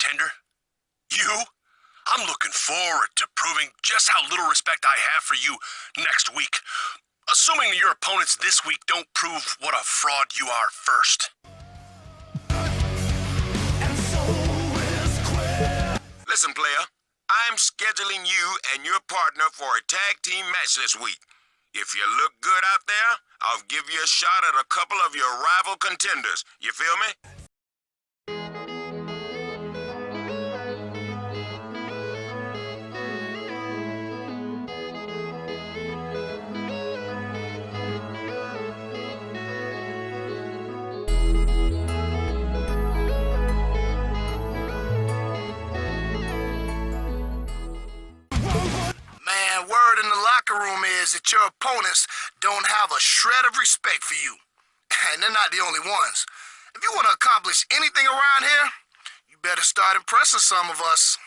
contender? You? I'm looking forward to proving just how little respect I have for you next week. Assuming your opponents this week don't prove what a fraud you are first. Listen, player, I'm scheduling you and your partner for a tag team match this week. If you look good out there, I'll give you a shot at a couple of your rival contenders. You feel me? Word in the locker room is that your opponents don't have a shred of respect for you. And they're not the only ones. If you want to accomplish anything around here, you better start impressing some of us.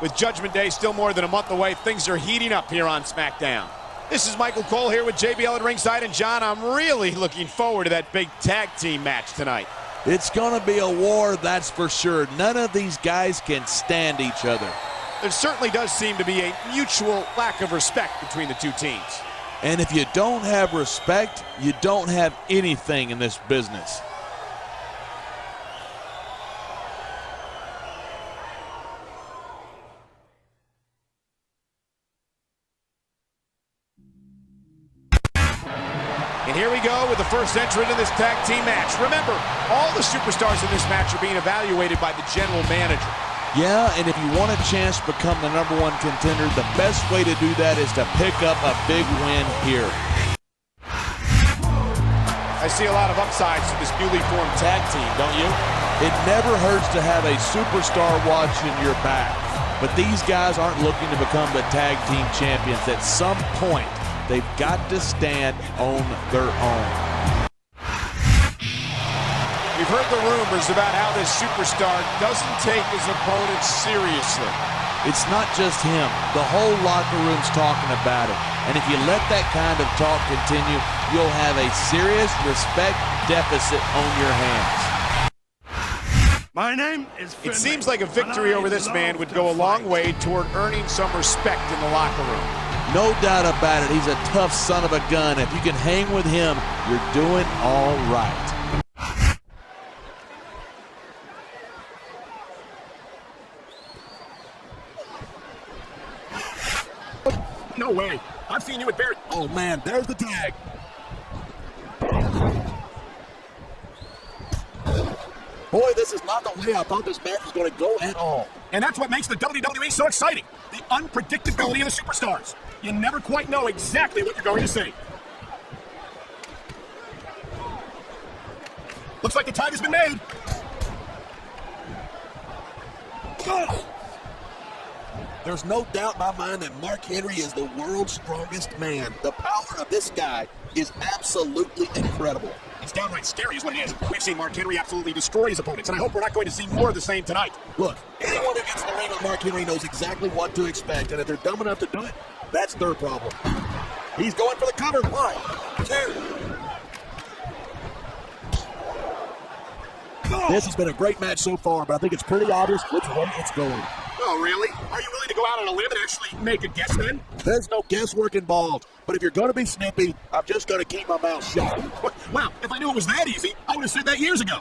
With Judgment Day still more than a month away, things are heating up here on SmackDown. This is Michael Cole here with JBL at ringside, and John, I'm really looking forward to that big tag team match tonight. It's going to be a war, that's for sure. None of these guys can stand each other. There certainly does seem to be a mutual lack of respect between the two teams. And if you don't have respect, you don't have anything in this business. And here we go with the first entrant in this tag team match. Remember, all the superstars in this match are being evaluated by the general manager. Yeah, and if you want a chance to become the #1 contender, the best way to do that is to pick up a big win here. I see a lot of upsides to this newly formed tag team, don't you? It never hurts to have a superstar watching your back. But these guys aren't looking to become the tag team champions. At some point, they've got to stand on their own. We've heard the rumors about how this superstar doesn't take his opponents seriously. It's not just him. The whole locker room's talking about it. And if you let that kind of talk continue, you'll have a serious respect deficit on your hands. My name is It seems like a victory over this man would go a long way toward earning some respect in the locker room. No doubt about it. He's a tough son of a gun. If you can hang with him, you're doing all right. No way. I've seen you at Barry. Oh, man, there's the tag. Boy, this is not the way I thought this match was going to go at all. And that's what makes the WWE so exciting. The unpredictability of the superstars. You never quite know exactly what you're going to see. Looks like the tag has been made. Oh. There's no doubt in my mind that Mark Henry is the world's strongest man. The power of this guy is absolutely incredible. It's downright scary is what it is. We've seen Mark Henry absolutely destroy his opponents, and I hope we're not going to see more of the same tonight. Look, anyone who gets in the ring with Mark Henry knows exactly what to expect, and if they're dumb enough to do it, that's their problem. He's going for the cover. 1, 2. This has been a great match so far, but I think it's pretty obvious which way it's going. Oh, really? Are you willing to go out on a limb and actually make a guess then? There's no guesswork involved, but if you're going to be snippy, I'm just going to keep my mouth shut. Wow, if I knew it was that easy, I would have said that years ago.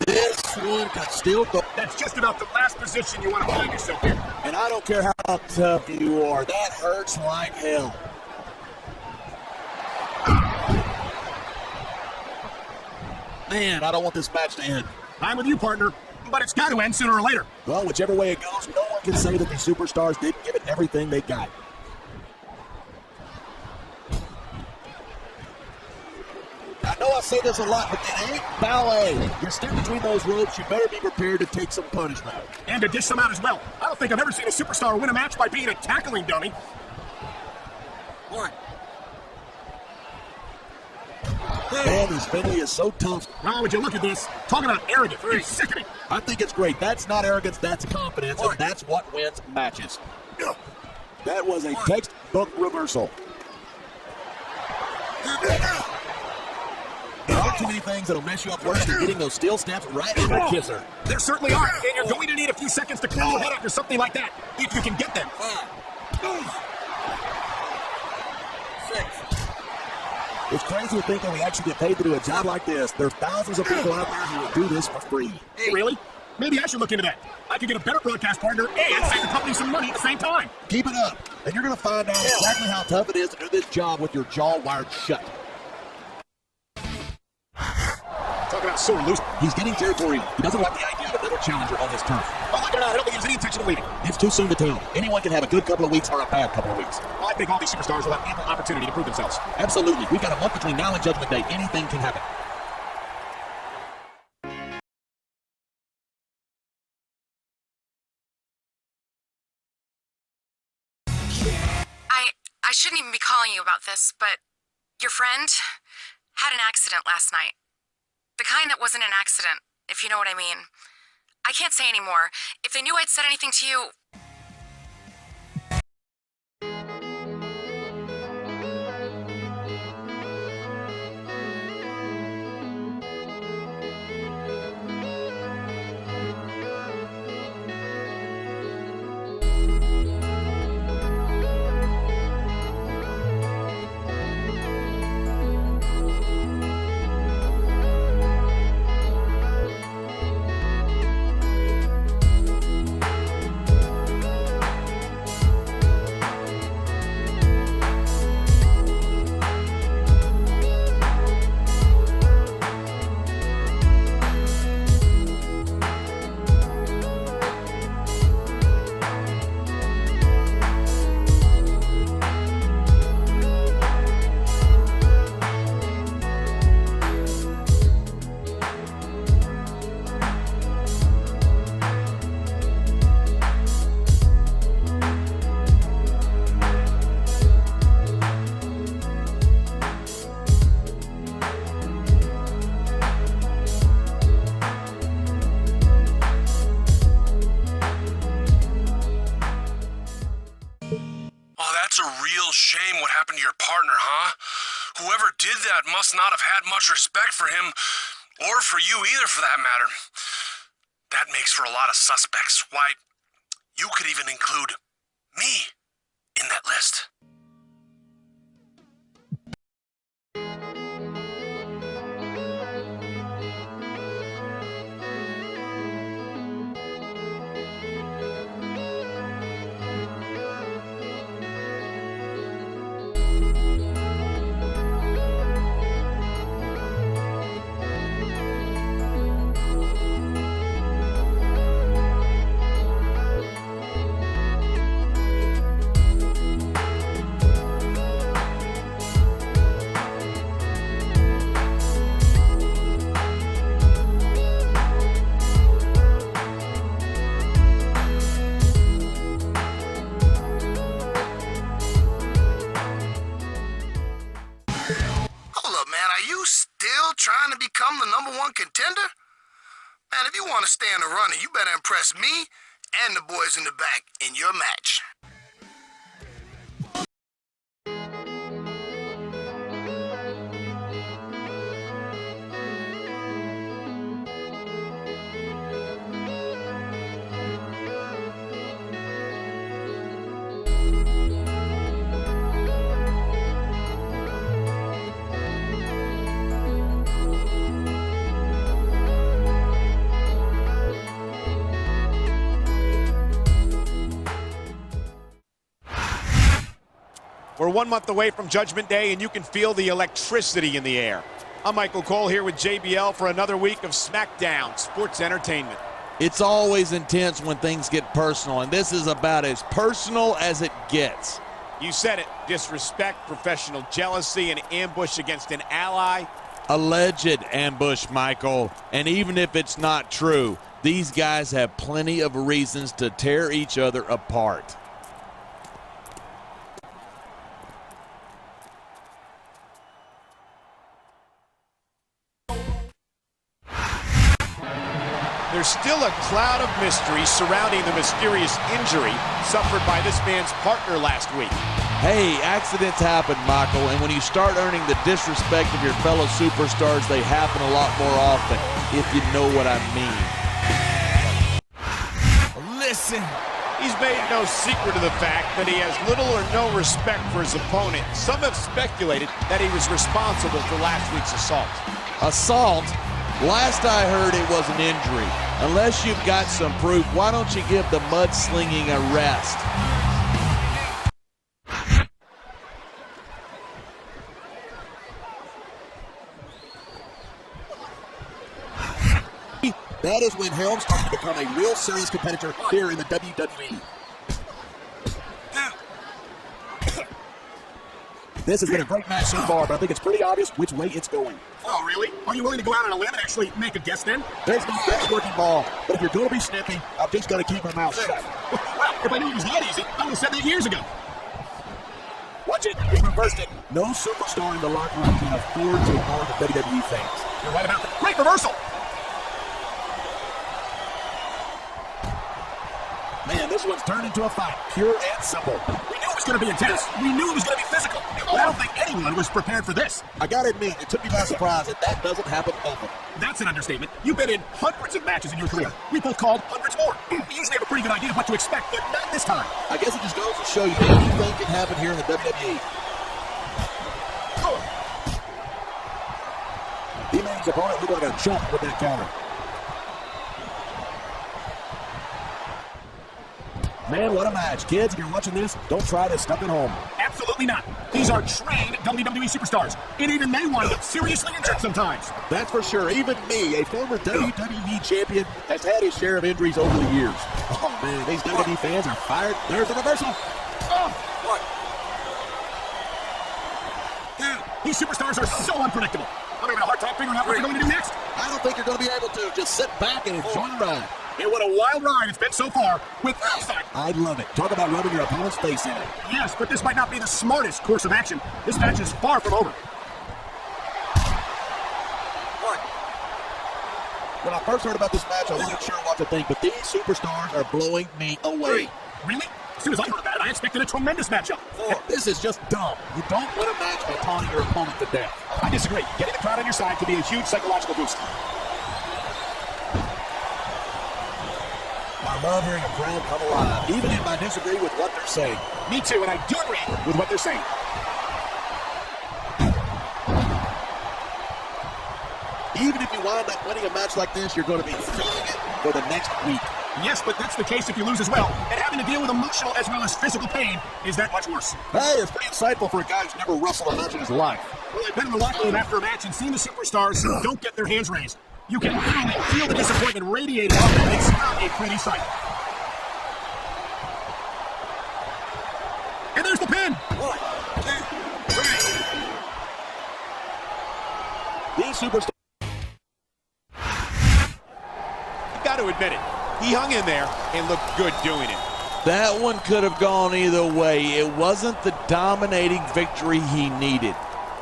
This one could still go. That's just about the last position you want to find yourself in. And I don't care how tough you are. That hurts like hell. Man, I don't want this match to end. I'm with you, partner, but it's got to end sooner or later. Well, whichever way it goes, no one can say that the superstars didn't give it everything they got. I say this a lot, but it ain't ballet. You step between those ropes, you better be prepared to take some punishment. And to dish some out as well. I don't think I've ever seen a superstar win a match by being a tackling dummy. One. Man, this Finley is so tough. Ron, would you look at this? Talking about arrogance. It's sickening. I think it's great. That's not arrogance, that's confidence, and that's what wins matches. That was a textbook reversal. There aren't too many things that'll mess you up worse than getting those steel steps right in the kisser. There certainly are, and you're going to need a few seconds to clear your head after something like that, if you can get them. 6. It's crazy to think that we actually get paid to do a job like this. There's thousands of people out there who will do this for free. Hey, really? Maybe I should look into that. I could get a better broadcast partner and save the company some money at the same time. Keep it up, and you're going to find out exactly how tough it is to do this job with your jaw wired shut. Talking about sore loose. He's getting territorial. He doesn't like the idea of a little challenger on his turf. Well, like it or not, I don't think there's any intention of leaving. It's too soon to tell. Anyone can have a good couple of weeks or a bad couple of weeks. Well, I think all these superstars will have ample opportunity to prove themselves. Absolutely. We've got a month between now and Judgment Day. Anything can happen. I shouldn't even be calling you about this, but your friend had an accident last night. The kind that wasn't an accident, if you know what I mean. I can't say anymore. If they knew I'd said anything to you... That's a real shame what happened to your partner, huh? Whoever did that must not have had much respect for him, or for you either, for that matter. That makes for a lot of suspects. Why, you could even include me in that list. Trying to become the #1 contender? Man, if you want to stay in the running, you better impress me and the boys in the back in your match. We're 1 month away from Judgment Day, and you can feel the electricity in the air. I'm Michael Cole here with JBL for another week of SmackDown Sports Entertainment. It's always intense when things get personal, and this is about as personal as it gets. You said it. Disrespect, professional jealousy, an ambush against an ally. Alleged ambush, Michael. And even if it's not true, these guys have plenty of reasons to tear each other apart. There's still a cloud of mystery surrounding the mysterious injury suffered by this man's partner last week. Hey, accidents happen, Michael, and when you start earning the disrespect of your fellow superstars, they happen a lot more often, if you know what I mean. Listen, he's made no secret of the fact that he has little or no respect for his opponent. Some have speculated that he was responsible for last week's assault. Assault? Last I heard, it was an injury. Unless you've got some proof, why don't you give the mudslinging a rest? That is when Helms started to become a real serious competitor here in the WWE. This has been a great match so far, but I think it's pretty obvious which way it's going. Oh, really? Are you willing to go out on a limb and actually make a guess then? There's no guesswork involved, but if you're going to be snippy, I'm just going to keep my mouth shut. Well, if I knew it was that easy, I would have said that years ago. Watch it. He reversed it. No superstar in the locker room can afford to ignore the WWE fans. You're right about that. Great reversal. Man, this one's turned into a fight, pure and simple. We knew it was going to be intense. We knew it was going to be physical. But I don't think anyone was prepared for this. I gotta admit, it took me by surprise, and that doesn't happen often. That's an understatement. You've been in hundreds of matches in your career. We both called hundreds more. We usually have a pretty good idea of what to expect, but not this time. I guess it just goes to show you that anything can happen here in the WWE. He made his opponent look like a chump with that counter. Man, what a match. Kids, if you're watching this, don't try this stuff at home. Absolutely not. These are trained WWE superstars, and even they wind up seriously injured sometimes. That's for sure. Even me, a former WWE champion, has had his share of injuries over the years. Oh, man, these WWE fans are fired. There's the reversal. Oh, what? Dude, these superstars are so unpredictable. I'm having a hard time figuring out what they're going to do next. I don't think you're going to be able to. Just sit back and enjoy the ride. And what a wild ride it's been so far with outside. I love it. Talk about rubbing your opponent's face in it. Yes, but this might not be the smartest course of action. This match is far from over. When I first heard about this match, I wasn't sure what to think, but these superstars are blowing me away. Really? As soon as I heard that, I expected a tremendous matchup. This is just dumb. You don't win a match by taunting your opponent to death. I disagree. Getting the crowd on your side could be a huge psychological boost. I love hearing a crowd come alive, even if I disagree with what they're saying. Me too, and I do agree with what they're saying. Even if you wind up winning a match like this, you're going to be feeling it for the next week. Yes, but that's the case if you lose as well. And having to deal with emotional as well as physical pain is that much worse. Hey, it's pretty insightful for a guy who's never wrestled a match in his life. Well, I've been in the locker room after a match and seen the superstars don't get their hands raised. You can literally feel the disappointment radiating off them. It's not a pretty sight. And there's the pin. 1, 2, 3. These superstars. You got to admit it. He hung in there and looked good doing it. That one could have gone either way. It wasn't the dominating victory he needed.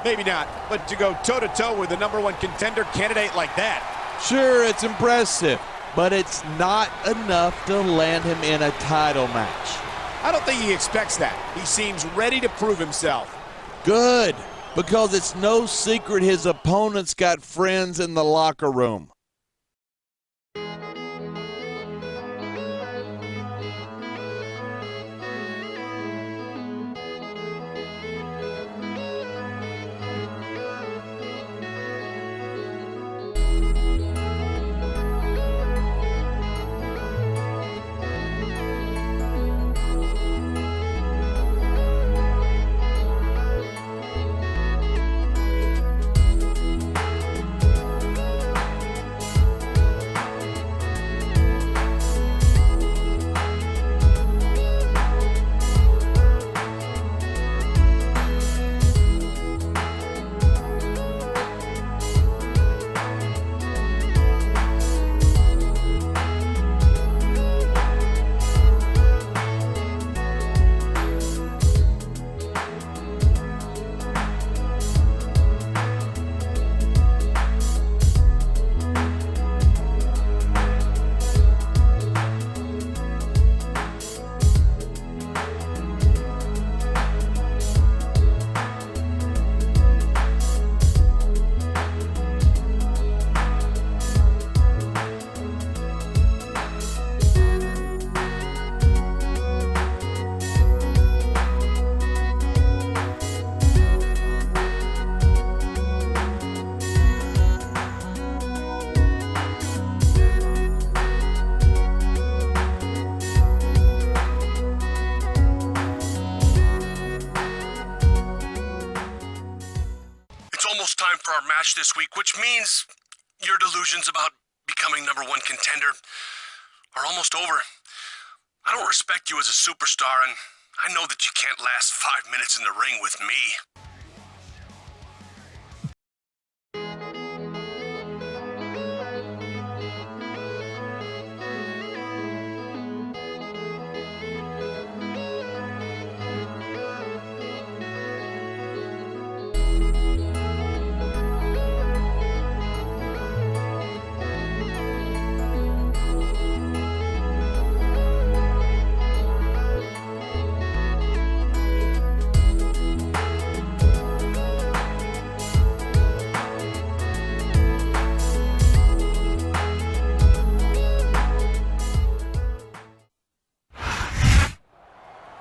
Maybe not, but to go toe-to-toe with the #1 contender candidate like that. Sure, it's impressive, but it's not enough to land him in a title match. I don't think he expects that. He seems ready to prove himself. Good, because it's no secret his opponent's got friends in the locker room. match this week, which means your delusions about becoming #1 contender are almost over. I don't respect you as a superstar, and I know that you can't last 5 minutes in the ring with me.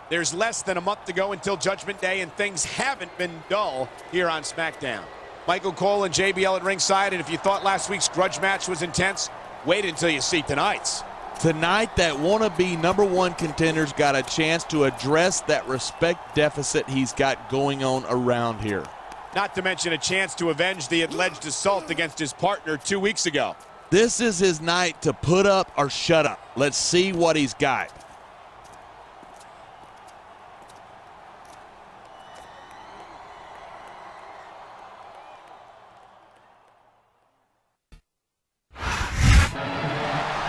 There's less than a month to go until Judgment Day, and things haven't been dull here on SmackDown. Michael Cole and JBL at ringside, and if you thought last week's grudge match was intense, wait until you see tonight's. Tonight, that wannabe #1 contender's got a chance to address that respect deficit he's got going on around here. Not to mention a chance to avenge the alleged assault against his partner 2 weeks ago. This is his night to put up or shut up. Let's see what he's got.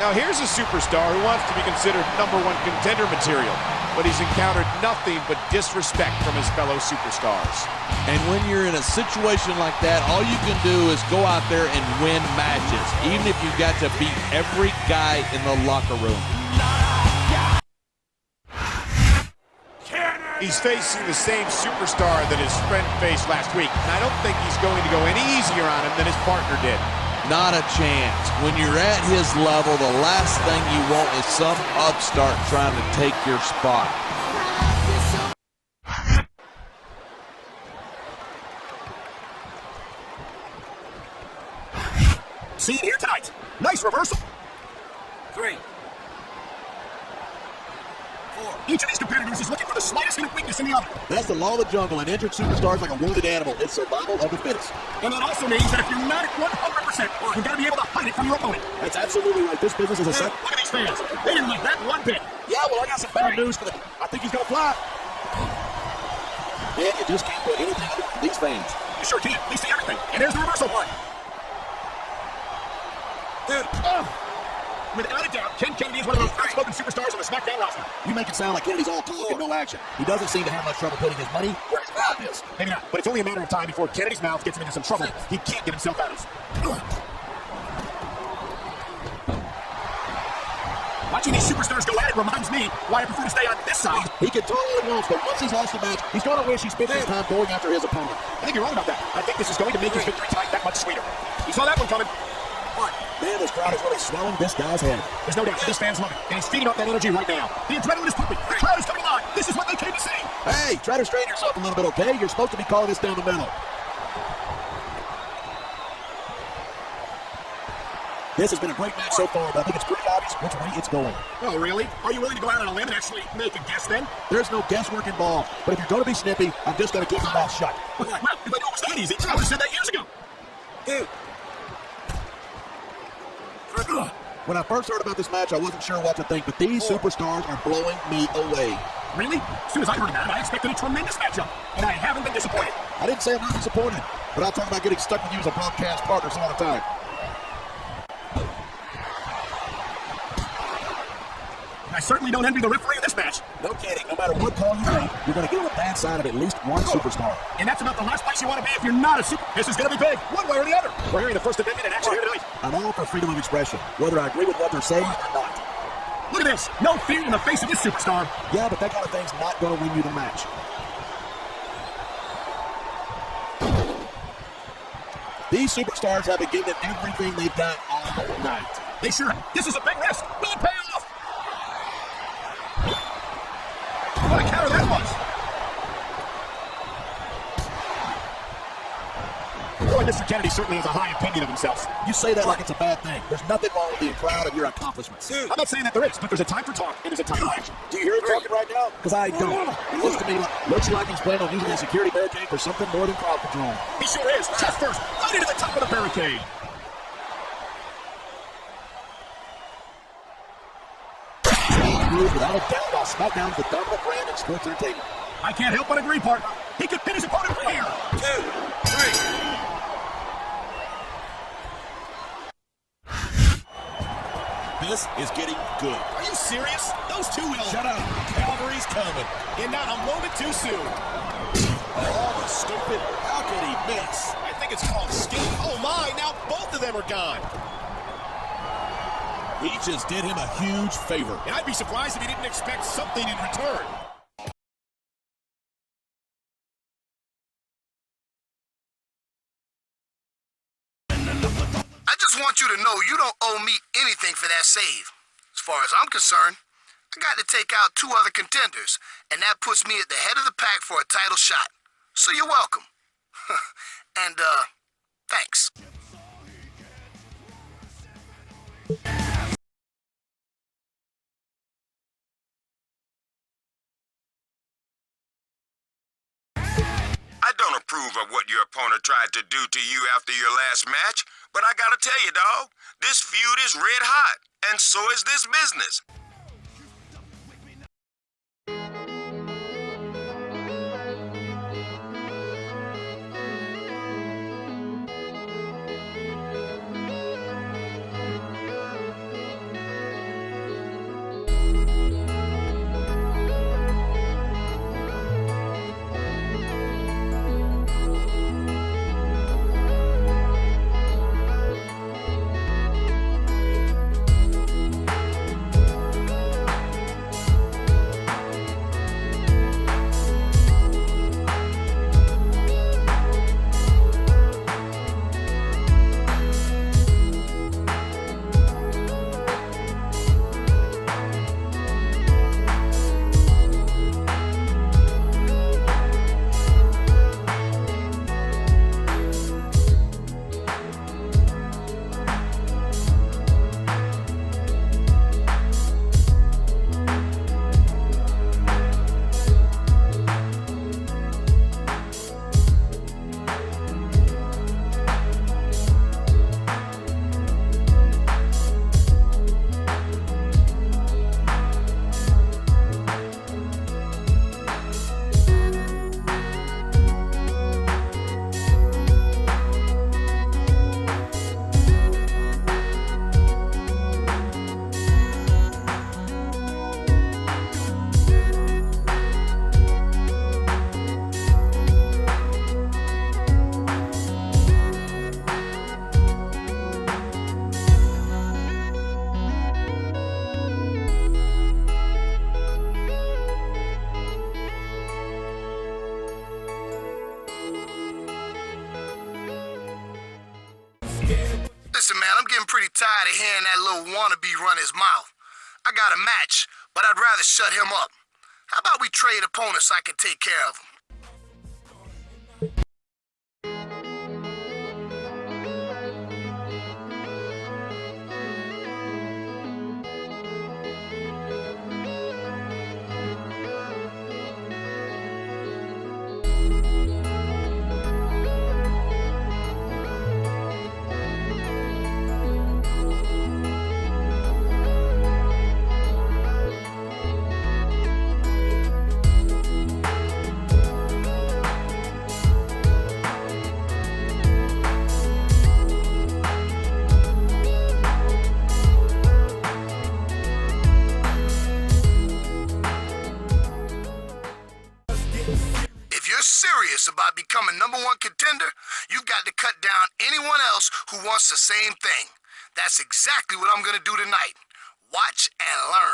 Now here's a superstar who wants to be considered #1 contender material, but he's encountered nothing but disrespect from his fellow superstars. And when you're in a situation like that, all you can do is go out there and win matches, even if you've got to beat every guy in the locker room. He's facing the same superstar that his friend faced last week, and I don't think he's going to go any easier on him than his partner did. Not a chance. When you're at his level, the last thing you want is some upstart trying to take your spot. See it here tonight. Nice reversal. 3, 4. Each of these competitors is looking for the slightest hint of weakness in the other. That's the law of the jungle, and injured superstars like a wounded animal. It's survival of the fittest. And that also means that if you're not at 100%, you've got to be able to hide it from your opponent. That's absolutely right. This business is a Look at these fans. They didn't like that one bit. Yeah, well, I got some bad news for them. I think he's going to fly. Man, you just can't put anything on these fans. You sure can't. They see everything. And there's the reversal part. Dude. Without a doubt, Ken Kennedy is one of those outspoken superstars on the SmackDown roster. You make it sound like Kennedy's all talk and no action. He doesn't seem to have much trouble putting his money where his mouth is. Maybe not, but it's only a matter of time before Kennedy's mouth gets him into some trouble he can't get himself out of. Watching these superstars go at it reminds me why I prefer to stay on this side. He can totally wants, but once he's lost the match, he's going to wish he spent his time going after his opponent. I think you're wrong about that. I think this is going to make his victory tonight that much sweeter. You saw that one coming. Man, this crowd is really swelling this guy's head. There's no doubt this fan's loving it, and he's feeding off that energy right now. The adrenaline is pumping. The crowd is coming on. This is what they came to see. Hey, try to strain yourself a little bit, okay? You're supposed to be calling this down the middle. This has been a great match so far, but I think it's pretty obvious which way it's going. Oh, really? Are you willing to go out on a limb and actually make a guess then? There's no guesswork involved, but if you're going to be snippy, I'm just going to keep my mouth shut. Well, if I knew it was that easy, I would have said that years ago. Dude. When I first heard about this match, I wasn't sure what to think, but these superstars are blowing me away. Really? As soon as I heard about it, I expected a tremendous matchup, and I haven't been disappointed. I didn't say I'm not disappointed, but I'll talk about getting stuck with you as a broadcast partner some other time. I certainly don't envy the referee in this match. No kidding. No matter what call you make, you're going to get on the bad side of at least one superstar. And that's about the last place you want to be if you're not a super. This is going to be big, one way or the other. We're hearing the First Amendment in action here tonight. I'm all for freedom of expression, whether I agree with what they're saying or not. Look at this. No fear in the face of this superstar. Yeah, but that kind of thing's not going to win you the match. These superstars have been giving everything they've got all night. They sure. This is a big risk. Will it pay off? What a counter that was. Oh, Mr. Kennedy certainly has a high opinion of himself. You say that like it's a bad thing. There's nothing wrong with being proud of your accomplishments. I'm not saying that there is, but there's a time for talk and there's a time for action. Do you hear him talking right now? Because I don't. It looks like he's planning on using a security barricade for something more than crowd control. He sure is. Chest first, right into the top of the barricade. Without a doubt, while SmackDown is the dominant brand in sports entertainment. I can't help but agree, partner. He could pin his opponent right here. 2, 3. This is getting good. Are you serious? Those two will. Shut up. Cavalry's coming. And not a moment too soon. Oh, the stupid. How could he miss? I think it's called skill. Oh my, now both of them are gone. He just did him a huge favor. And I'd be surprised if he didn't expect something in return. I just want you to know you don't owe me anything for that save. As far as I'm concerned, I got to take out 2 other contenders, and that puts me at the head of the pack for a title shot. So you're welcome. And, thanks. I don't approve of what your opponent tried to do to you after your last match, but I gotta tell you, dawg, this feud is red hot, and so is this business. Listen, man, I'm getting pretty tired of hearing that little wannabe run his mouth. I got a match, but I'd rather shut him up. How about we trade opponents so I can take care of him? About becoming #1 contender, you've got to cut down anyone else who wants the same thing. That's exactly what I'm gonna do tonight. Watch and learn.